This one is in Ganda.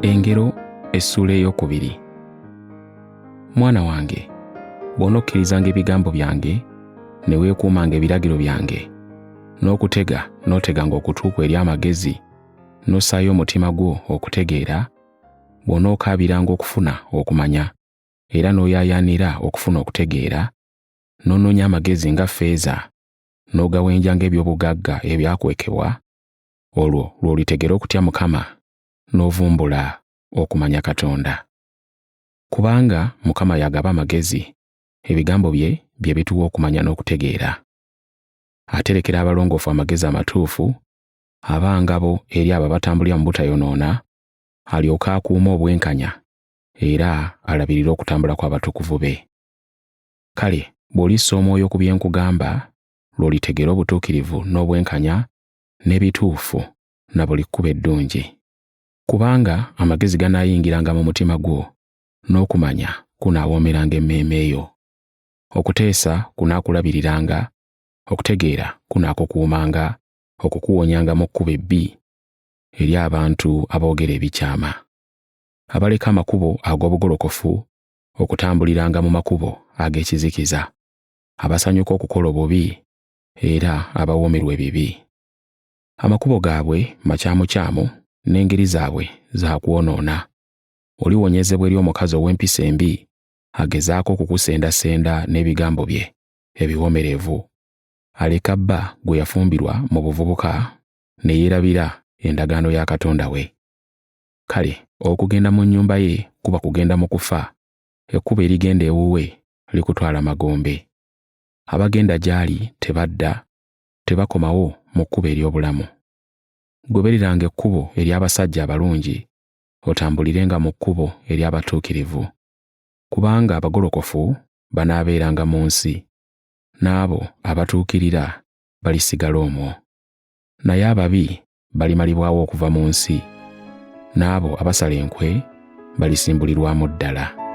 Engero essuula ey'okubiri. Mwana wange, bw'onookkirizanga ebigambo byange ne weekuumanga ebiragiro byange, n'oteganga okutuuka eri amagezi, n'ossaayo omutima gwo okutegeera, bw'onookaabiranga okufuna okumanya, era n'oyaayaanira okufuna okutegeera, n'onoonya amagezi nga ffeeza, n'ogawenja ng'eby'obugagga ebyakwekebwa, olwo lw'olitegera okutya Mukama, n'ovumbula okumanya Katonda. Kubanga Mukama y'agaba amagezi, ebigambo bye bye bituwa okumanya n'okutegeera. Aterekera abalongoofu amagezi amatuufu, aba ngabo eri abo abatambulira mu butayonoona, alyoke akuuma obwenkanya, era alabirire okutambula kw'abatukuvu be. Kale bw'olissa omwoyo ku bye nkugamba, lw'olitegera obutuukirivu n'obwenkanya n'ebituufu na buli kkubo eddungi. Kubanga amagezi ganaayingiranga mu mutima gwo, n'okumanya kunaawoomeranga emmeeme yo. Okuteesa kunaakulabiriranga, okutegeera kunaakukuumanga, okukuwonyanga mu kkubo ebbi eri abantu aboogera ebikyama, abaleka amakubo ag'obugolokofu okutambuliranga mu makubo ag'ekizikiza, abasanyuka okukola obubi era abawoomerwa ebibi. Amakubo gaabwe makyamukyamu n'engeri zaabwe za kwonoona. Oliwonyezebwa eri omukazi ow'empisa embi agezaako okukusendasenda n'ebigambo bye ebiwoomerevu, aleka bba gwe yafumbirwa mu buvubuka ne yeerabira endagaano ya Katonda we. Kale okugenda mu nnyumba ye kuba kugenda mu kufa, ekkubo erigenda ewuwe likutwala magombe. Abagenda gy'ali tebadda, tebakomawo mu kkubo ery'obulamu. Gobereranga ekkubo ery'abasajja abalungi, otambulirenga mu kkubo ery'abatuukirivu, kubanga abagolokofu banaabeeranga mu nsi, n'abo abatuukirira balisigala omwo. Naye ababi balimalibwawo okuva mu nsi, n'abo abasala enkwe balisimbulirwamu ddala.